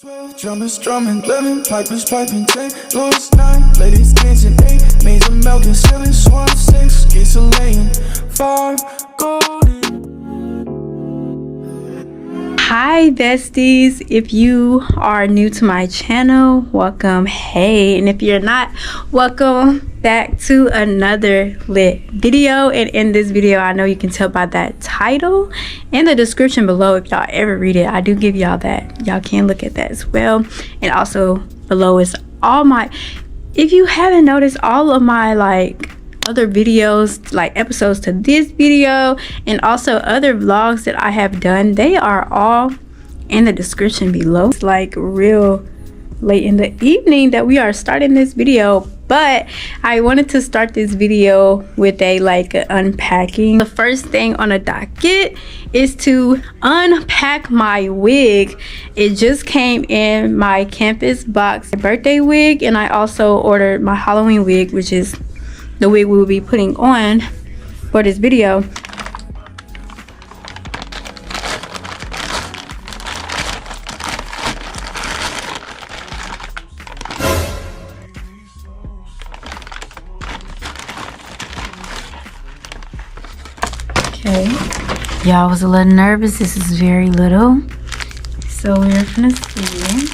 12 drummers strumming, 11 pipers piping, 10 Louis 9 ladies dancing, 8 maids of milk and 7 swans, 6 geese a laying, 5 golden. Hi besties, if you are new to my channel, welcome. Hey, and if you're not, welcome back to another lit video. And in this video, I know you can tell by that title and the description below, if y'all ever read it, I do give y'all that. Y'all can look at that as well. And also below is all my, if you haven't noticed, all of my other videos, like episodes to this video and also other vlogs that I have done, they are all in the description below. It's like real late in the evening that we are starting this video, but I wanted to start this video with a unpacking. The first thing on the docket is to unpack my wig. It just came in my campus box, my birthday wig, and I also ordered my Halloween wig, which is the wig we will be putting on for this video. Okay, y'all, was a little nervous. This is very little, so we're gonna see.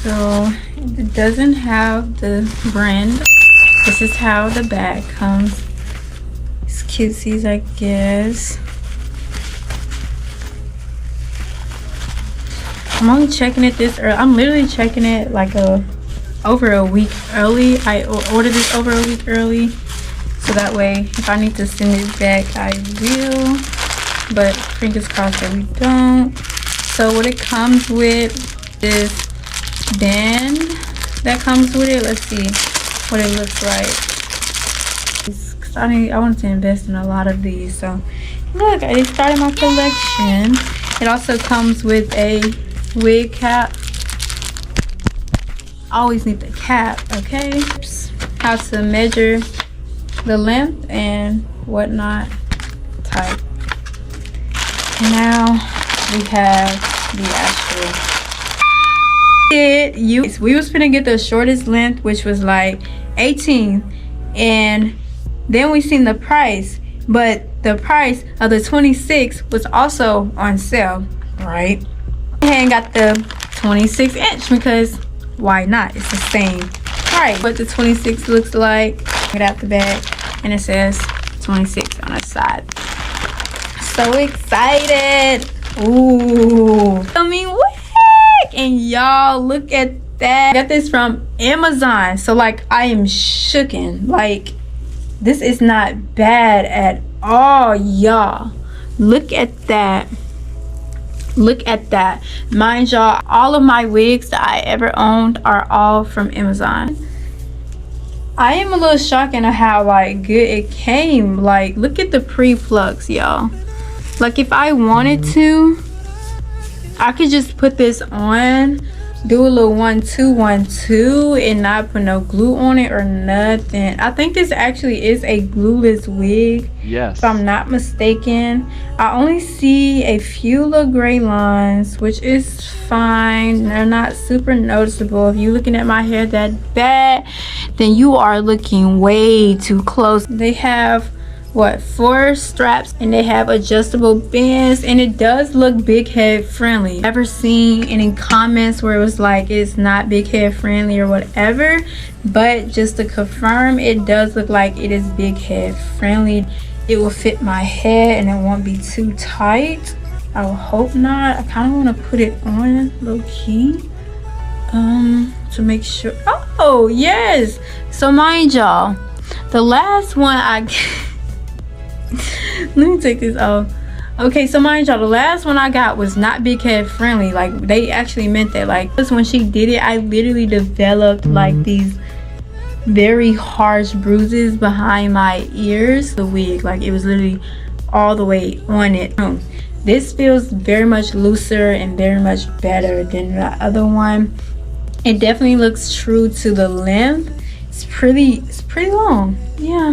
So it doesn't have the brand. This is how the bag comes. It's cutesies, I guess. I'm only checking it this early. I'm literally checking it over a week early. I ordered this over a week early, so that way if I need to send it back, I will. But fingers crossed that we don't. So what it comes with is band that comes with it. Let's see what it looks like. I want to invest in a lot of these, so look, I just started my collection. It also comes with a wig cap. Always need the cap. Okay, how to measure the length and whatnot type. And now we have the actual. We was finna get the shortest length, which was like 18, and then we seen the price, but the price of the 26 was also on sale, right? And got the 26 inch because why not? It's the same price. What the 26 looks like. Get out the bag and it says 26 on the side. So excited. Ooh, I mean, what? And y'all, look at that. I got this from Amazon, so I am shooken. This is not bad at all, y'all. Look at that. Look at that. Mind y'all, all of my wigs that I ever owned are all from Amazon. I am a little shocked at how good it came. Look at the pre-plugs, y'all. If I wanted to, I could just put this on, do a little 1-2 1-2 and not put no glue on it or nothing. I think this actually is a glueless wig, yes, if I'm not mistaken. I only see a few little gray lines, which is fine. They're not super noticeable. If you're looking at my hair that bad, then you are looking way too close. They have 4 straps and they have adjustable bands, and it does look big head friendly. Never seen any comments where it was it's not big head friendly or whatever, but just to confirm, it does look like it is big head friendly. It will fit my head and it won't be too tight. I will hope not. I kind of want to put it on low key to make sure. Oh yes, so mind y'all, the last one I let me take this off. Okay, so mind y'all, the last one I got was not big head friendly. They actually meant that. This when she did it, I literally developed these very harsh bruises behind my ears. The wig, it was literally all the way on it. This feels very much looser and very much better than the other one. It definitely looks true to the length. It's pretty long. Yeah,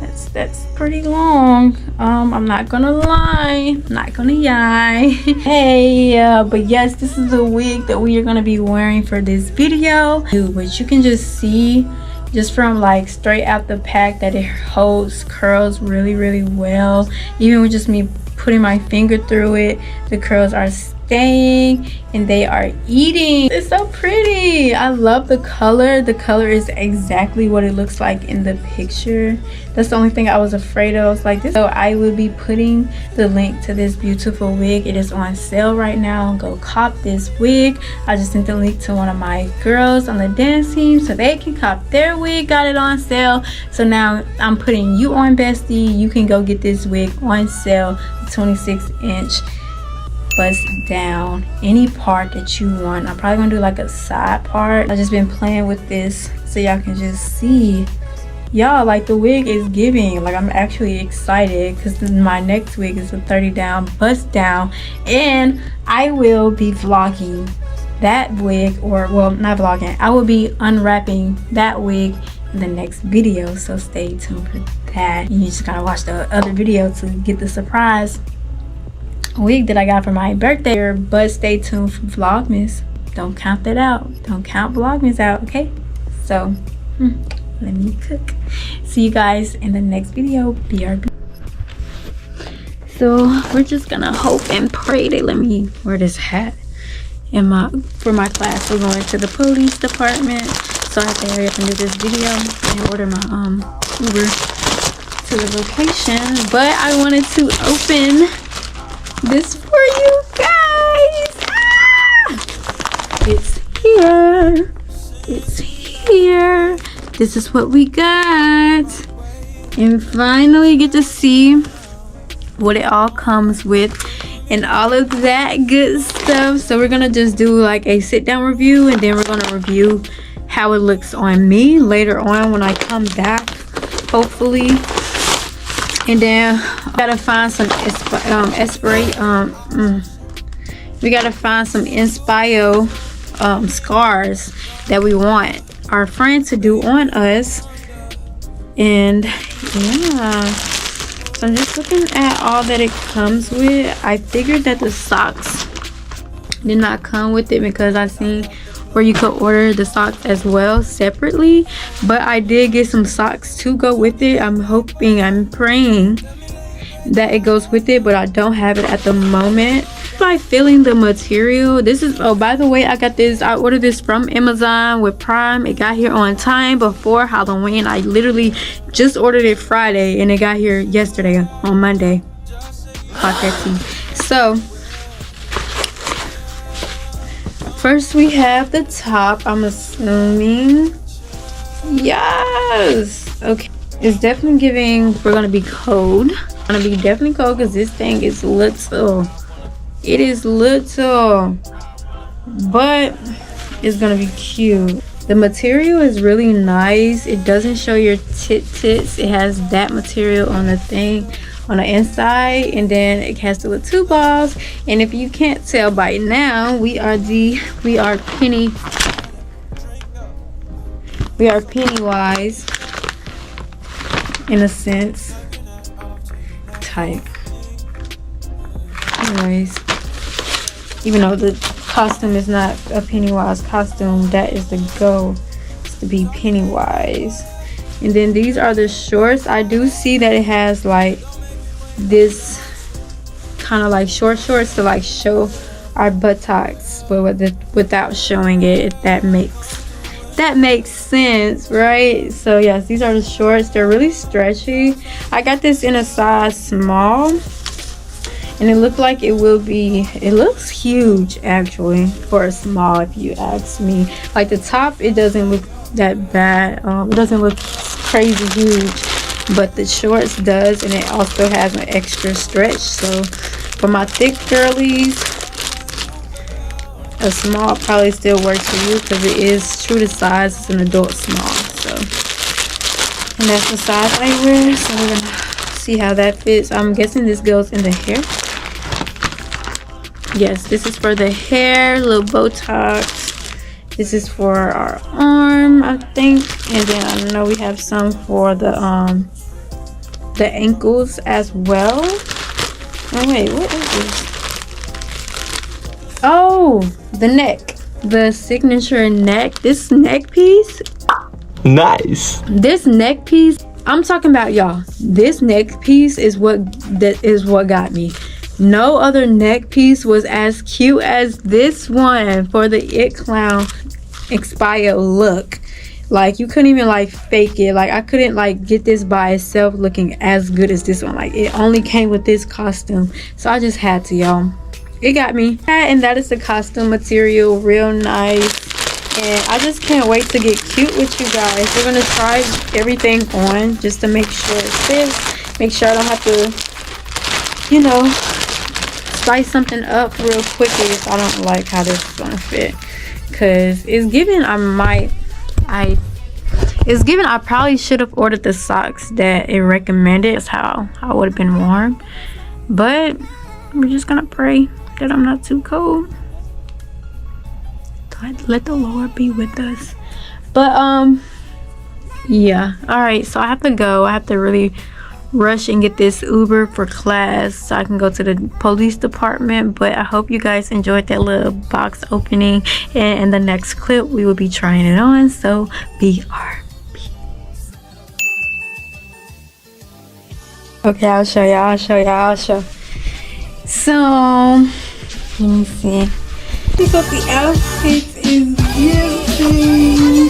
let's that's pretty long. I'm not gonna lie, not gonna lie. Hey, but yes, this is the wig that we are gonna be wearing for this video, which you can just see just from like straight out the pack that it holds curls really well. Even with just me putting my finger through it, the curls are staying and they are eating. It's so pretty. I love the color. The color is exactly what it looks like in the picture. That's the only thing I was afraid of, like this. So I will be putting the link to this beautiful wig. It is on sale right now. Go cop this wig. I just sent the link to one of my girls on the dance team so they can cop their wig. Got it on sale. So now I'm putting you on, bestie. You can go get this wig on sale, 26-inch. Bust down any part that you want. I'm probably gonna do like a side part. I've just been playing with this so y'all can just see. Y'all, like, the wig is giving. Like, I'm actually excited because my next wig is a 30 down bust down, and I will be vlogging that wig, or well, not vlogging, I will be unwrapping that wig in the next video, so stay tuned for that. You just gotta watch the other video to get the surprise wig that I got for my birthday. But stay tuned for Vlogmas. Don't count that out. Don't count Vlogmas out, okay? So let me cook. See you guys in the next video. BRB. So we're just gonna hope and pray they let me wear this hat in for my class. We're going to the police department, so I have to hurry up and do this video and order my Uber to the location. But I wanted to open this for you guys. It's here. It's here. This is what we got, and finally get to see what it all comes with and all of that good stuff. So we're gonna just do like a sit down review, and then we're gonna review how it looks on me later on when I come back, hopefully. And then we gotta find some we gotta find some inspo scars that we want our friend to do on us. And yeah, so I'm just looking at all that it comes with. I figured that the socks did not come with it because I seen where you could order the socks as well separately, but I did get some socks to go with it. I'm hoping, I'm praying that it goes with it, but I don't have it at the moment. By feeling the material, this is, oh, by the way, I got this, I ordered this from Amazon with Prime. It got here on time before Halloween. I literally just ordered it Friday and it got here yesterday on Monday. Clock that tea. So first we have the top, I'm assuming. Yes, okay. It's definitely giving, we're gonna be cold. Gonna be definitely cold because this thing is little. It is little, but it's gonna be cute. The material is really nice. It doesn't show your tits. It has that material on the thing on the inside, and then it has the little two balls. And if you can't tell by now, we are Pennywise in a sense type. Anyways, even though the costume is not a Pennywise costume, that is the goal, is to be Pennywise. And then these are the shorts. I do see that it has like this kind of like short shorts to like show our buttocks, but without showing it, if that makes sense, right? So yes, these are the shorts. They're really stretchy. I got this in a size small, and it looked like it looks huge actually for a small, if you ask me. Like the top, it doesn't look that bad. It doesn't look crazy huge, but the shorts does, and it also has an extra stretch. So for my thick girlies, a small probably still works for you because it is true to size. It's an adult small. So, and that's the size I wear. So we're gonna see how that fits. I'm guessing this goes in the hair. Yes, this is for the hair, little Botox. This is for our arm, I think. And then I know we have some for the the ankles as well. Oh wait, what is this? Oh, the neck, the signature neck. This neck piece, Nice. this neck piece, I'm talking about, y'all. This neck piece is what got me. No other neck piece was as cute as this one for the It Clown expired look. Like, you couldn't even like fake it. Like, I couldn't like get this by itself looking as good as this one. Like, it only came with this costume, so I just had to, y'all. It got me. And that is the costume material, real nice. And I just can't wait to get cute with you guys. We're gonna try everything on just to make sure it fits. Make sure I don't have to, you know, spice something up real quickly if I don't like how this is gonna fit. Cause it's given I probably should have ordered the socks that it recommended. That's how I would have been warm. But we're just gonna pray that I'm not too cold. Let the Lord be with us. But yeah, all right, so I have to go. I have to really rush and get this Uber for class so I can go to the police department. But I hope you guys enjoyed that little box opening, and in the next clip we will be trying it on. So BRB. Okay, I'll show. So let me see. Look what the outfit is giving.